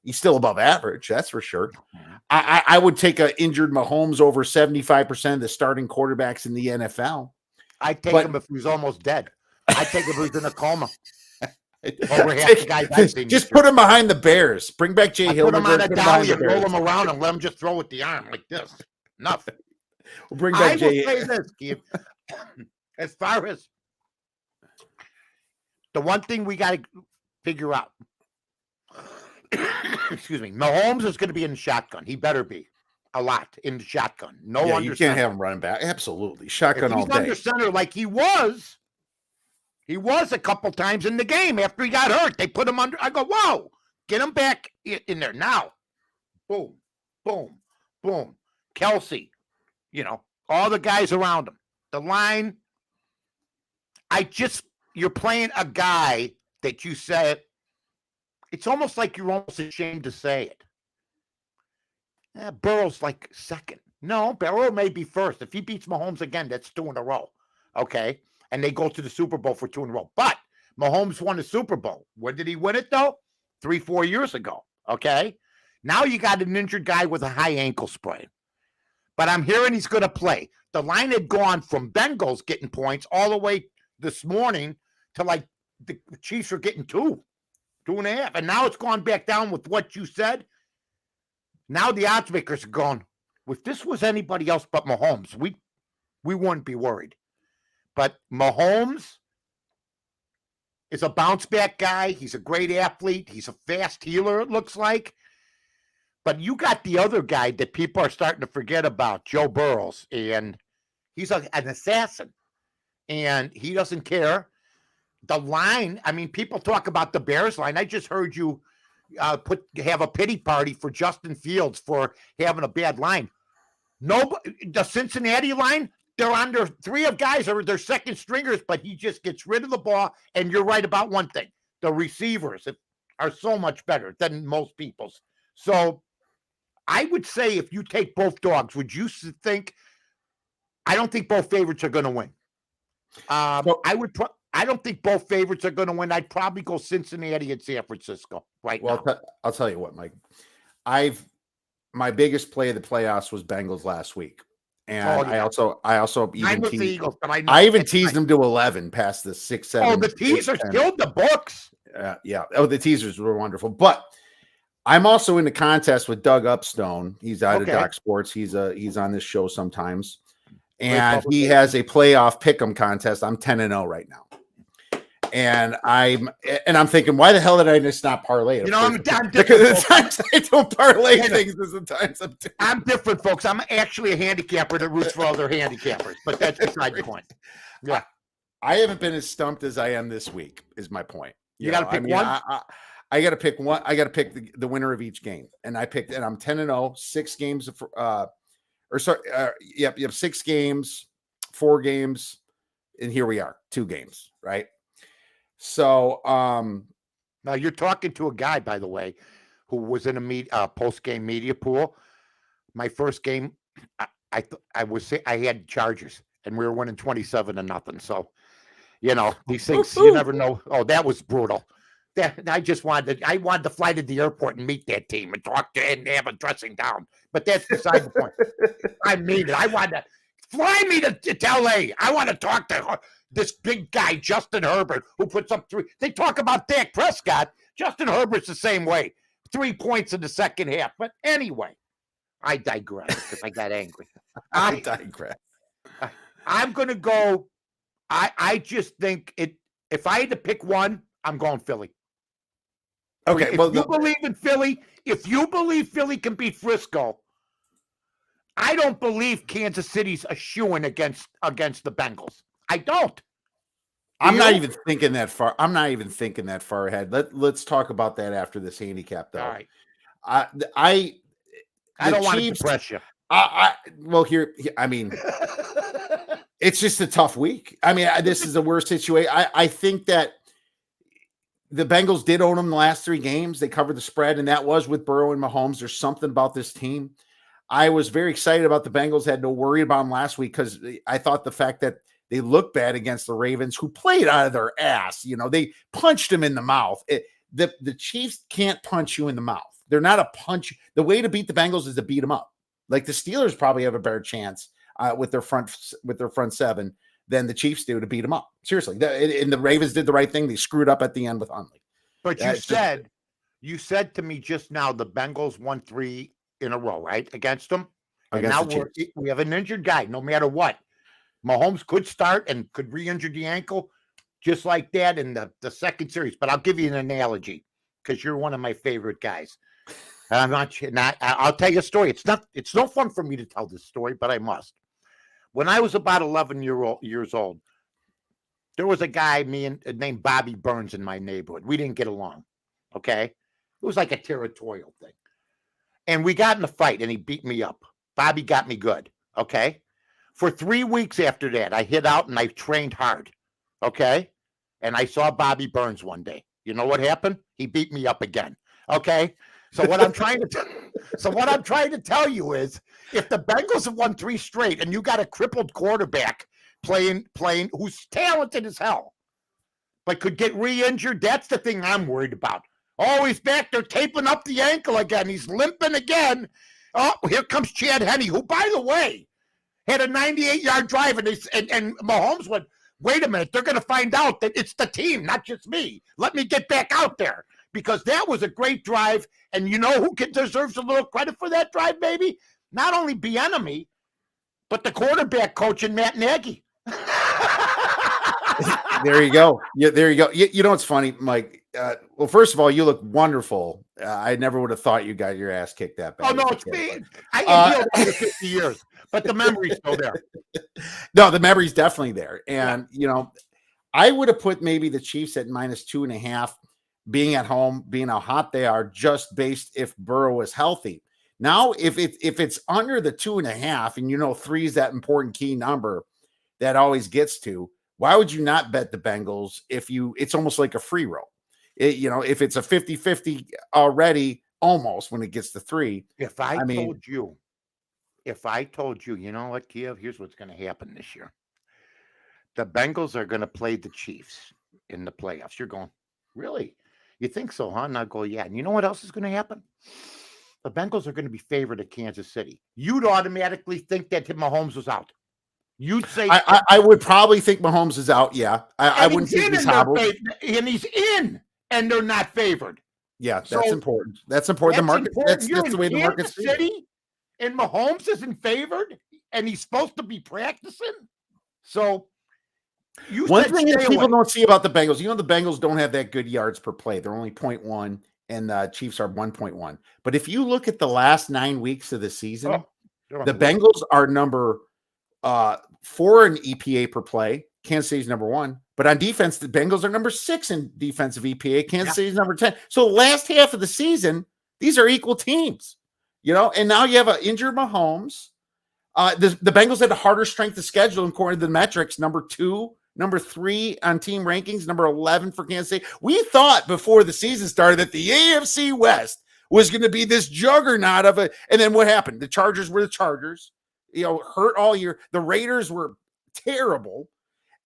he's still above average, that's for sure. I would take an injured Mahomes over 75% of the starting quarterbacks in the NFL. I'd take him if he was almost dead. I'd take him if he was in a coma. Over half the guys I've seen just put him behind the Bears. Bring back Jay Hill. Put him on a dolly and roll him around and let him just throw with the arm like this. Enough. We'll bring back Jay. I will say this, Keith. As far as the one thing we got to figure out, excuse me, Mahomes is going to be in the shotgun. He better be a lot in the shotgun. No, you can't have him running back. Absolutely, shotgun all day. He's under center like he was. He was a couple times in the game after he got hurt. They put him under. I go, whoa, get him back in there now. Boom, boom, boom. Kelsey, all the guys around him. The line. You're playing a guy that you said, it's almost like you're almost ashamed to say it. Burrow's like second. No, Burrow may be first. If he beats Mahomes again, that's 2 in a row. Okay. And they go to the Super Bowl for 2 in a row. But Mahomes won the Super Bowl. When did he win it, though? 3-4 years ago. Okay? Now you got an injured guy with a high ankle sprain. But I'm hearing he's going to play. The line had gone from Bengals getting points all the way this morning to like the Chiefs are getting 2.5. And now it's gone back down with what you said. Now the odds makers are going, if this was anybody else but Mahomes, we wouldn't be worried. But Mahomes is a bounce back guy. He's a great athlete. He's a fast healer, it looks like. But you got the other guy that people are starting to forget about, Joe Burrows. And he's an assassin. And he doesn't care. The line, people talk about the Bears line. I just heard you have a pity party for Justin Fields for having a bad line. The Cincinnati line, they're under 3 of guys are their second stringers, but he just gets rid of the ball. And you're right about one thing. The receivers are so much better than most people's. So I would say if you take both dogs, would you think, I don't think both favorites are going to win. I don't think both favorites are going to win. I'd probably go Cincinnati and San Francisco now. I'll tell you what, Mike. My biggest play of the playoffs was Bengals last week. And I also even teased the Eagles, but I even teased them to 11 past the 6-7. Oh, the teasers killed the books. Yeah. Oh, the teasers were wonderful. But I'm also in the contest with Doug Upstone. He's out of Doc Sports. He's on this show sometimes. And he has a playoff pick'em contest. I'm 10-0 right now. And I'm thinking, why the hell did I just not parlay it? I'm different. Because the times I don't parlay things is the times I'm different, folks. I'm actually a handicapper that roots for other handicappers, but that's beside the point. Yeah. I haven't been as stumped as I am this week, is my point. You got to pick one? I got to pick one. I got to pick the winner of each game. And I'm 10-0, 6 games, 6 games, 4 games, and here we are, 2 games, right? So now you're talking to a guy, by the way, who was in a post-game media pool. My first game, I had Chargers, and we were winning 27-0. So, these things you never know. Oh, that was brutal. I wanted to fly to the airport and meet that team and talk to and have a dressing down. But that's beside the point. I mean it. I wanted to fly me to LA. I want to talk to this big guy, Justin Herbert, who puts up 3. They talk about Dak Prescott. Justin Herbert's the same way. 3 points in the second half. But anyway, I digress because I got angry. I digress. I'm going to go. I just think if I had to pick one, I'm going Philly. Okay. If you believe in Philly, if you believe Philly can beat Frisco, I don't believe Kansas City's a shoo-in against the Bengals. I don't. I'm not even thinking that far. I'm not even thinking that far ahead. Let's talk about that after this handicap, though. All right. I don't want to Chiefs. depress you. Well, I mean, it's just a tough week. I mean, this is a worse situation. I think that the Bengals did own them the last 3 games. They covered the spread, and that was with Burrow and Mahomes. There's something about this team. I was very excited about the Bengals. Had no worry about them last week because I thought the fact that they looked bad against the Ravens, who played out of their ass. They punched them in the mouth. The Chiefs can't punch you in the mouth. They're not a punch. The way to beat the Bengals is to beat them up. Like the Steelers probably have a better chance with their front 7 than the Chiefs do to beat them up. Seriously, and the Ravens did the right thing. They screwed up at the end with Huntley. But you said to me just now the Bengals won 3 in a row, right, against them. And now we have an injured guy. No matter what, Mahomes could start and could re-injure the ankle just like that in the second series. But I'll give you an analogy because you're one of my favorite guys. And I'll tell you a story. It's no fun for me to tell this story, but I must. When I was about 11 years old, there was a guy named Bobby Burns in my neighborhood. We didn't get along. Okay. It was like a territorial thing. And we got in a fight and he beat me up. Bobby got me good. Okay. For 3 weeks after that, I hit out and I trained hard. Okay. And I saw Bobby Burns one day. You know what happened? He beat me up again. Okay. So what I'm trying to tell you is if the Bengals have won 3 straight and you got a crippled quarterback playing who's talented as hell, but could get re-injured, that's the thing I'm worried about. Oh, he's back there taping up the ankle again. He's limping again. Oh, here comes Chad Henne, who, by the way, had a 98-yard drive, and Mahomes went, wait a minute, they're going to find out that it's the team, not just me. Let me get back out there. Because that was a great drive, and you know who deserves a little credit for that drive, baby? Not only Bieniemy, but the quarterback coach and Matt Nagy. There you go. Yeah, there you go. You know what's funny, Mike? Well, first of all, you look wonderful. I never would have thought you got your ass kicked that bad. Oh, no, it's me. I can heal after 50 years, but the memory's still there. No, the memory's definitely there. And, I would have put maybe the Chiefs at -2.5, being at home, being how hot they are, just based if Burrow is healthy. Now, if it's under the 2.5, and 3 is that important key number that always gets to, why would you not bet the Bengals it's almost like a free roll? If it's a 50-50 already, almost when it gets to 3. If I told you, you know what, Kiev, here's what's going to happen this year. The Bengals are going to play the Chiefs in the playoffs. You're going, really? You think so, huh? And I go, yeah. And you know what else is going to happen? The Bengals are going to be favored at Kansas City. You'd automatically think that Mahomes was out. You'd say I would probably think Mahomes is out. Yeah, I wouldn't think he's hobbled. And he's in, and they're not favored. Yeah, that's important. That's important. The market. That's the way the market's City, and Mahomes isn't favored, and he's supposed to be practicing. So, one thing that people don't see about the Bengals, the Bengals don't have that good yards per play. They're only 0.1, and the Chiefs are 1.1. But if you look at the last 9 weeks of the season, the Bengals are number 4 in EPA per play. Kansas City's number 1. But on defense, the Bengals are number 6 in defensive EPA. Kansas City's number 10. So last half of the season, these are equal teams. And now you have an injured Mahomes. The Bengals had a harder strength of schedule according to the metrics. Number 2, number 3 on team rankings, number 11 for Kansas City. We thought before the season started that the AFC West was going to be this juggernaut of it. And then what happened? The Chargers were the Chargers. Hurt all year. The Raiders were terrible.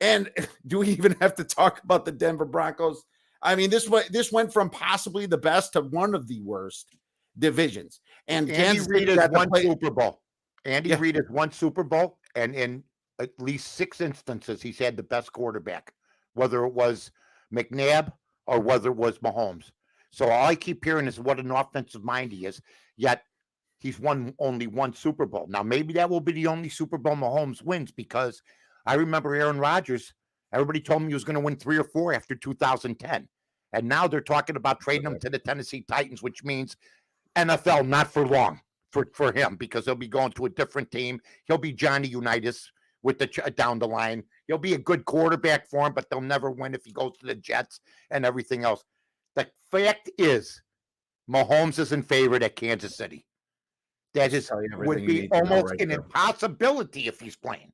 And do we even have to talk about the Denver Broncos? I mean, this went from possibly the best to one of the worst divisions. And Andy Reid has won Super Bowl. Andy Reid has won Super Bowl, and in at least 6 instances, he's had the best quarterback, whether it was McNabb or whether it was Mahomes. So all I keep hearing is what an offensive mind he is, yet he's won only 1 Super Bowl. Now, maybe that will be the only Super Bowl Mahomes wins, because I remember Aaron Rodgers, everybody told me he was going to win 3 or 4 after 2010. And now they're talking about trading him to the Tennessee Titans, which means NFL not for long for him, because he'll be going to a different team. He'll be Johnny Unitas with the down the line. He'll be a good quarterback for him, but they'll never win if he goes to the Jets and everything else. The fact is, Mahomes isn't favored at Kansas City. That is would be almost an impossibility if he's playing.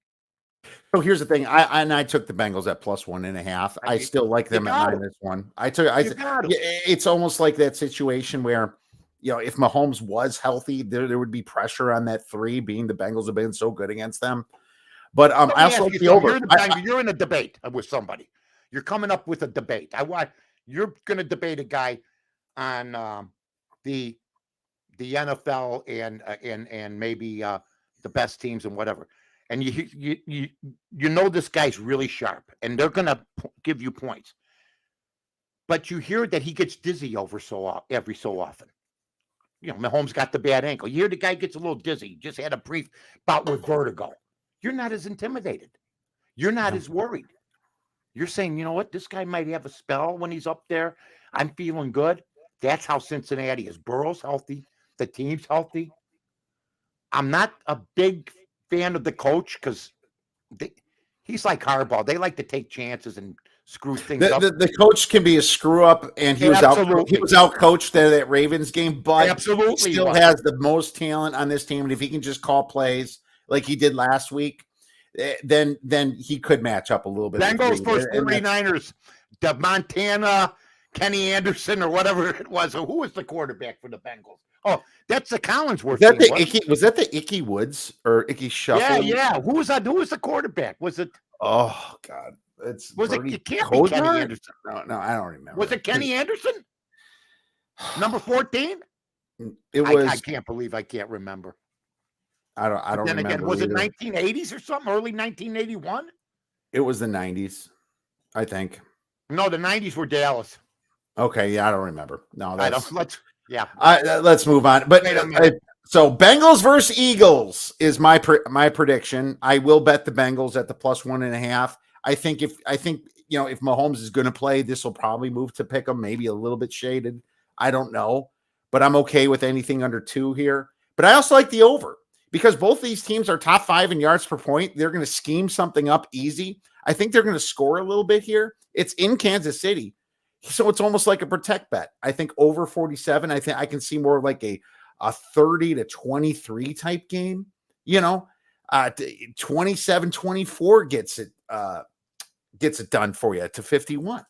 So here's the thing. I took the Bengals at +1.5. I still like them at -1. It's almost like that situation where, if Mahomes was healthy, there would be pressure on that 3, being the Bengals have been so good against them. But I also like the over. You're in a debate with somebody. You're coming up with a debate. You're going to debate a guy on the NFL and maybe the best teams and whatever. And you know this guy's really sharp, and they're going to give you points. But you hear that he gets dizzy every so often. Mahomes got the bad ankle. You hear the guy gets a little dizzy. Just had a brief bout with vertigo. You're not as intimidated. You're not as worried. You're saying, you know what? This guy might have a spell when he's up there. I'm feeling good. That's how Cincinnati is. Burrow's healthy. The team's healthy. I'm not a big fan of the coach because he's like Harbaugh. They like to take chances and screw things up. The coach can be a screw up, and he was out coached at that Ravens game, but he still has the most talent on this team. And if he can just call plays like he did last week, then he could match up a little bit. Bengals versus 49ers, the Montana Kenny Anderson or whatever it was. Who was the quarterback for the Bengals? Oh, that's the Collinsworth. Was that the Icky Woods or Icky Shuffle? Yeah. Who was that? Who was the quarterback? Was it? Oh God, it can't be Kenny Anderson. No, I don't remember. Was it Kenny Anderson? Number 14? It was. I can't believe I can't remember. I don't remember. Again, was it 1980s or something? Early 1981? It was the 90s, I think. No, the 90s were Dallas. Okay, yeah, I don't remember. No, let's move on. But so Bengals versus Eagles is my prediction. I will bet the Bengals at the +1.5. I think if Mahomes is going to play, this will probably move to pick 'em, maybe a little bit shaded. I don't know, but I'm okay with anything under 2 here. But I also like the over because both these teams are top 5 in yards per point. They're going to scheme something up easy. I think they're going to score a little bit here. It's in Kansas City, so it's almost like a protect bet. I think over 47. I think I can see more like a 30-23 type game. 27-24 gets it done for you to 51.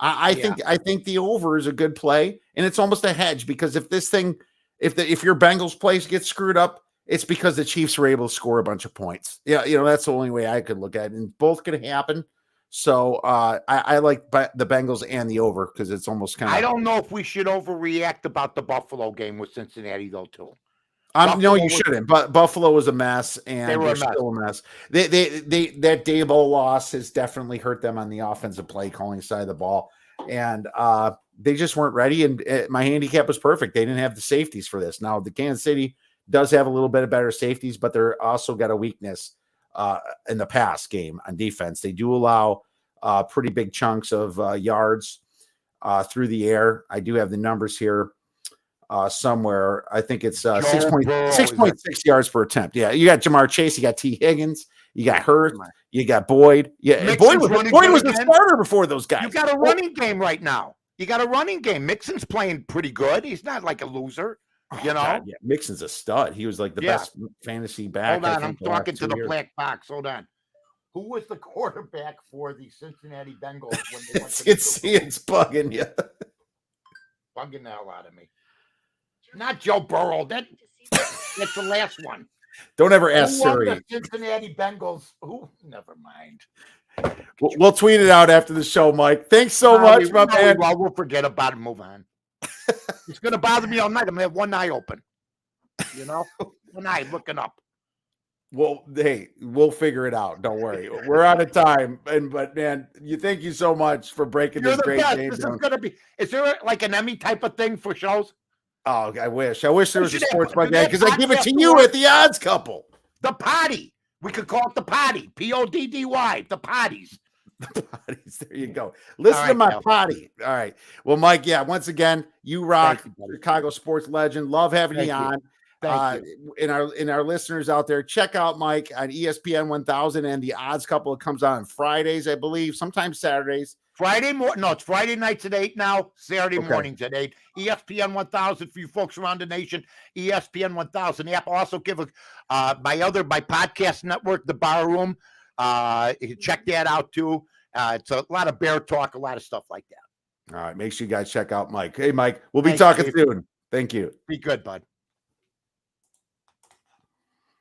I think the over is a good play, and it's almost a hedge because if your Bengals place gets screwed up, it's because the Chiefs were able to score a bunch of points. Yeah, that's the only way I could look at it, and both could happen. So I like the Bengals and the over because it's almost kind of. I don't know if we should overreact about the Buffalo game with Cincinnati though, too. No, you shouldn't. But Buffalo was a mess, and they're still a mess. That Daboll loss has definitely hurt them on the offensive play calling side of the ball, and they just weren't ready. And my handicap was perfect. They didn't have the safeties for this. Now the Kansas City does have a little bit of better safeties, but they're also got a weakness in the pass game on defense. They do allow pretty big chunks of yards through the air. I do have the numbers here somewhere. I think it's 6.6 yards per attempt. Yeah, you got Jamar Chase, you got T. Higgins, you got Hurts, you got Boyd. Yeah, Boyd was the starter before those guys. You got a running game right now. You got a running game. Mixon's playing pretty good. He's not like a loser. God, yeah. Mixon's a stud. He was like the best fantasy back. Hold on, I'm talking to the black box. Hold on. Who was the quarterback for the Cincinnati Bengals when they went to it's bugging you. Bugging the hell out of me. Not Joe Burrow. That's the last one. Don't ever ask Siri. The Cincinnati Bengals. Never mind. We'll tweet it out after the show, Mike. Thanks so much, my man. Well, we'll forget about it. Move on. It's going to bother me all night. I'm going to have one eye open. One eye looking up. Well, hey, we'll figure it out. Don't worry. We're out of time. But man, thank you so much for breaking this great game. Is there like an Emmy type of thing for shows? Oh, I wish there was a sports bug because I give it to you at the odds couple. The potty. We could call it the potty. Poddy. The potties. The potties. There you go. Listen to my potty. All right. Well, Mike, once again, you rock. Chicago sports legend. Love having you on. Thank you. In our listeners out there, check out Mike on ESPN 1000 and the Odds Couple. It comes on Fridays, I believe, sometimes Saturdays. It's Friday nights at 8 now, Saturday Okay. mornings at 8. ESPN 1000 for you folks around the nation. ESPN 1000 app. Also give my podcast network, The Bar Room. You can check that out too. It's a lot of bear talk, a lot of stuff like that. All right. Make sure you guys check out Mike. Hey, Mike, we'll be Thanks, talking Steve. soon. Thank you. Be good, bud.